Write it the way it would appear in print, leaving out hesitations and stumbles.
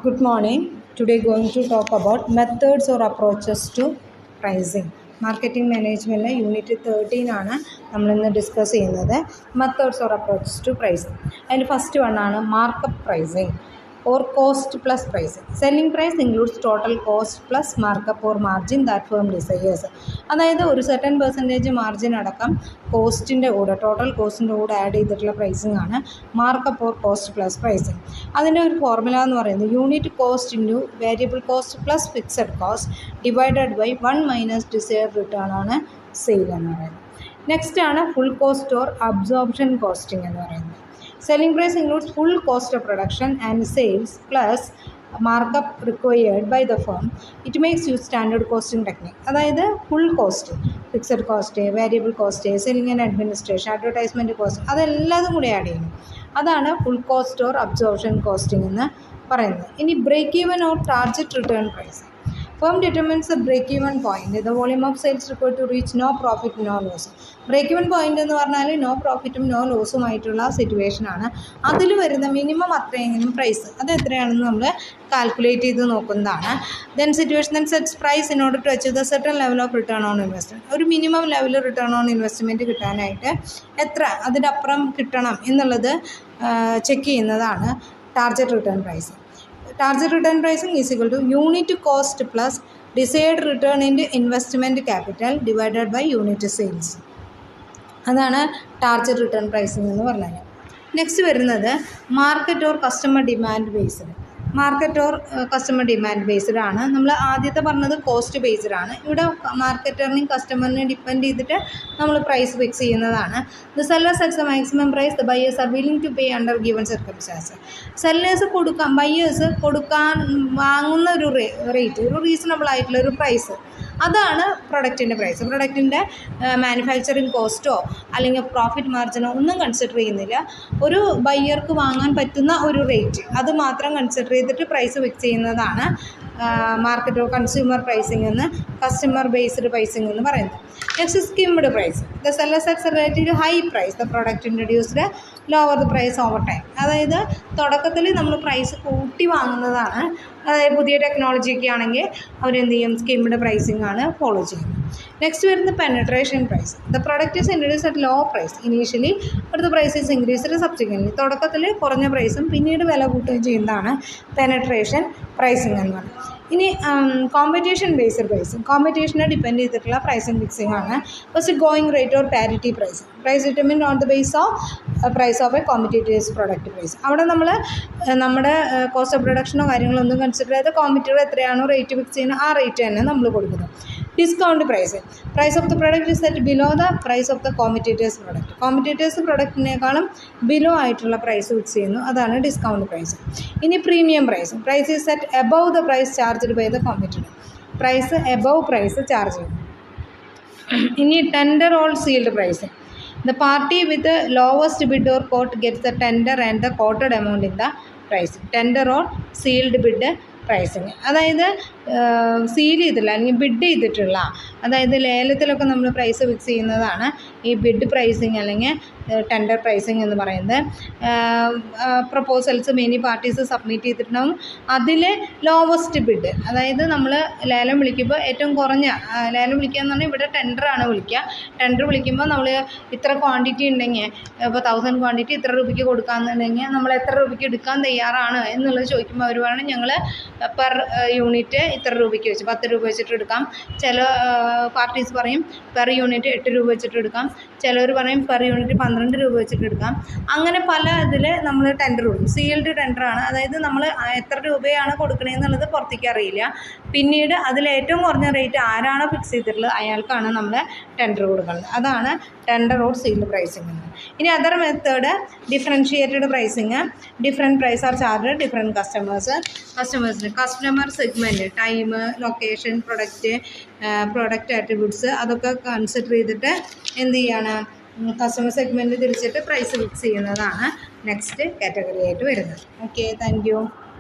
Good morning. Today going to talk about methods or approaches to pricing. Marketing Management Unit 13 ആണ് നമ്മൾ ഇന്ന് discuss ചെയ്യുന്നത് methods or approaches to pricing. അതിൽ first one ആണ് markup pricing or cost plus pricing. Selling price includes total cost plus markup or margin that firm desires. അതായത് ഒരു certain percentage margin അടക്കം കോസ്റ്റിൻ്റെ കൂടെ ടോട്ടൽ കോസ്റ്റിൻ്റെ കൂടെ ആഡ് ചെയ്തിട്ടുള്ള pricing ആണ് markup or cost plus pricing. അതിൻ്റെ ഒരു ഫോർമുല എന്ന് പറയുന്നത് unit cost into variable cost plus fixed cost divided by 1 minus desired return ആണ് സെയിൽ എന്ന് പറയുന്നത്. നെക്സ്റ്റ് ആണ് full cost or absorption costing എന്ന് പറയുന്നത്. Selling price includes full cost of production and sales plus markup required by the firm. It makes use standard costing technique. അതായത് full cost, fixed cost, variable cost, selling and administration, advertisement cost, അതെല്ലാതും കൂടി add ചെയ്യുന്നു. അതാണ് full cost or absorption costing എന്ന് പറയുന്നത്. ഇനി break even or target return price. Firm determines the break-even point, the volume of sales required to reach no profit, no loss. Break-even point എന്ന് പറഞ്ഞാൽ no പ്രോഫിറ്റും no ലോസും ആയിട്ടുള്ള സിറ്റുവേഷനാണ്. അതിൽ വരുന്ന minimum അത്രയെങ്കിലും പ്രൈസ് അത് എത്രയാണെന്ന് നമ്മൾ കാൽക്കുലേറ്റ് ചെയ്ത് നോക്കുന്നതാണ്. Then situation then sets price in order to achieve the certain level of return on investment. ഒരു minimum level return on investment കിട്ടാനായിട്ട് എത്ര അതിൻ്റെ അപ്പുറം കിട്ടണം എന്നുള്ളത് ചെക്ക് ചെയ്യുന്നതാണ് target return price. Target return pricing is equal to unit cost plus desired return into investment capital divided by unit sales. അതാണ് target return pricing എന്ന് പറഞ്ഞാൽ. നെക്സ്റ്റ് വരുന്നത് market or customer demand based. Market or customer demand based ആണ്. നമ്മൾ ആദ്യത്തെ പറഞ്ഞത് cost based ആണ്. ഇവിടെ മാർക്കറ്ററിനെയും കസ്റ്റമറിനെയും ഡിപ്പെൻഡ് ചെയ്തിട്ട് നമ്മൾ പ്രൈസ് ഫിക്സ് ചെയ്യുന്നതാണ്. The sellers sets the maximum price the buyers are willing to pay under given circumstance. Sellers buyers കൊടുക്കാൻ വാങ്ങുന്ന ഒരു റേറ്റ്, ഒരു റീസണബിൾ ആയിട്ടുള്ള ഒരു പ്രൈസ്, അതാണ് പ്രൊഡക്റ്റിൻ്റെ പ്രൈസ്. പ്രൊഡക്റ്റിൻ്റെ മാനുഫാക്ചറിങ് കോസ്റ്റോ അല്ലെങ്കിൽ പ്രോഫിറ്റ് മാർജിനോ ഒന്നും കൺസിഡർ ചെയ്യുന്നില്ല. ഒരു ബയ്യർക്ക് വാങ്ങാൻ പറ്റുന്ന ഒരു റേറ്റ് അത് മാത്രം കൺസിഡർ ചെയ്തിട്ട് പ്രൈസ് ഫിക്സ് ചെയ്യുന്നതാണ് മാർക്കറ്റ് ഓർ കൺസ്യൂമർ പ്രൈസിംഗ് എന്ന്, കസ്റ്റമർ ബേസ്ഡ് പ്രൈസിംഗ് എന്ന് പറയുന്നത്. Next skimmed price. The seller sets related high price the product introduced lower the price over time. അതായത് തുടക്കത്തിൽ നമ്മൾ പ്രൈസ് കൂട്ടി വാങ്ങുന്നതാണ്. അതായത് പുതിയ ടെക്നോളജിയൊക്കെ ആണെങ്കിൽ അവരെന്ത് ചെയ്യും, സ്കിംഡ് പ്രൈസിംഗ് ആണ് ഫോളോ ചെയ്യുന്നത്. നെക്സ്റ്റ് വരുന്നത് penetration price. The product is introduce at low price initially but the price is increased subsequently. തുടക്കത്തിൽ കുറഞ്ഞ പ്രൈസും പിന്നീട് വില കൂട്ടുകയും ചെയ്യുന്നതാണ് പെനട്രേഷൻ പ്രൈസിംഗ് എന്ന് പറയുന്നത്. ഇനി കോമ്പറ്റീഷൻ ബേസ്ഡ് പ്രൈസിങ്. കോമ്പറ്റീഷനെ ഡിപ്പെൻഡ് ചെയ്തിട്ടുള്ള പ്രൈസിങ് ഫിക്സിംഗ് ആണ്. First going rate or parity price. Price determined on the base of price of a competitors product price. അവിടെ നമ്മൾ നമ്മുടെ കോസ്റ്റ് ഓഫ് പ്രൊഡക്ഷനോ കാര്യങ്ങളൊന്നും കൺസിഡർ ചെയ്ത് കോമ്പറ്റീറ്റർ എത്രയാണോ റേറ്റ് ഫിക്സ് ചെയ്യുന്നത് ആ റേറ്റ് തന്നെ നമ്മൾ കൊടുക്കുന്നത്. Discount price. Price of the product is set below the price of the competitors product. Competitors പ്രൊഡക്റ്റിനേക്കാളും ബിലോ ആയിട്ടുള്ള പ്രൈസ് ഫിക്സ് ചെയ്യുന്നു, അതാണ് ഡിസ്കൗണ്ട് പ്രൈസ്. ഇനി premium price. Price is set above the price charged by the competitor. Price above price charge ചെയ്യുന്നു. ഇനി tender or sealed price. The party with the lowest bid or quote gets the tender and the quoted amount in the pricing. Tender or sealed bid pricing. അതായത് seal ചെയ്തിട്ടുള്ള അല്ലെങ്കിൽ bid ചെയ്തിട്ടുള്ള, അതായത് ലേലത്തിലൊക്കെ നമ്മൾ price fix ചെയ്യുന്നതാണ് ഈ bid pricing അല്ലെങ്കിൽ tender pricing എന്ന് പറയുന്നത്. പ്രപ്പോസൽസ് മെനി പാർട്ടീസ് സബ്മിറ്റ് ചെയ്തിട്ടുണ്ടാവും. അതിൽ ലോവസ്റ്റ് ബിഡ്, അതായത് നമ്മൾ ലേലം വിളിക്കുമ്പോൾ ഏറ്റവും കുറഞ്ഞ ലേലം വിളിക്കുക എന്ന് പറഞ്ഞാൽ ഇവിടെ ടെൻഡറാണ് വിളിക്കുക. ടെൻഡർ വിളിക്കുമ്പോൾ നമ്മൾ ഇത്ര ക്വാണ്ടിറ്റി ഉണ്ടെങ്കിൽ, ഇപ്പോൾ 1000 ക്വാണ്ടിറ്റി ഇത്ര രൂപയ്ക്ക് കൊടുക്കാമെന്നുണ്ടെങ്കിൽ നമ്മൾ എത്ര രൂപയ്ക്ക് എടുക്കാൻ തയ്യാറാണ് എന്നുള്ളത് ചോദിക്കുമ്പോൾ അവർ പറയണം ഞങ്ങൾ പെർ യൂണിറ്റ് ഇത്ര രൂപയ്ക്ക് വെച്ച് 10 രൂപ വെച്ചിട്ട് എടുക്കാം. ചില പാർട്ടീസ് പറയും പെർ യൂണിറ്റ് 8 രൂപ വെച്ചിട്ട് എടുക്കാം. ചിലവർ പറയും പെർ യൂണിറ്റ് 12 രൂപ വെച്ചിട്ട് എടുക്കാം. അങ്ങനെ പല ഇതിൽ നമ്മൾ ടെൻഡർ കൊടുക്കും. സീൽഡ് ടെൻഡറാണ്. അതായത് നമ്മൾ എത്ര രൂപയാണ് കൊടുക്കണതെന്നുള്ളത് പുറത്തേക്ക് അറിയില്ല. പിന്നീട് അതിൽ ഏറ്റവും കുറഞ്ഞ റേറ്റ് ആരാണോ ഫിക്സ് ചെയ്തിട്ടുള്ളത് അയാൾക്കാണ് നമ്മൾ ടെൻഡർ കൊടുക്കുന്നത്. അതാണ് ടെൻഡർ ഓർ സീൽഡ് പ്രൈസിംഗ് എന്ന്. ഇനി other method differentiated pricing. Different price are charge different കസ്റ്റമേഴ്സിന്. Customer segment, time, location, product attributes അതൊക്കെ കൺസിഡർ ചെയ്തിട്ട് എന്ത് ചെയ്യാണ്, കസ്റ്റമർ സെഗ്മെൻറ്റ് തിരിച്ചിട്ട് പ്രൈസ് ഫിക്സ് ചെയ്യുന്നതാണ് നെക്സ്റ്റ് കാറ്റഗറി ആയിട്ട് വരുന്നത്. Okay, thank U.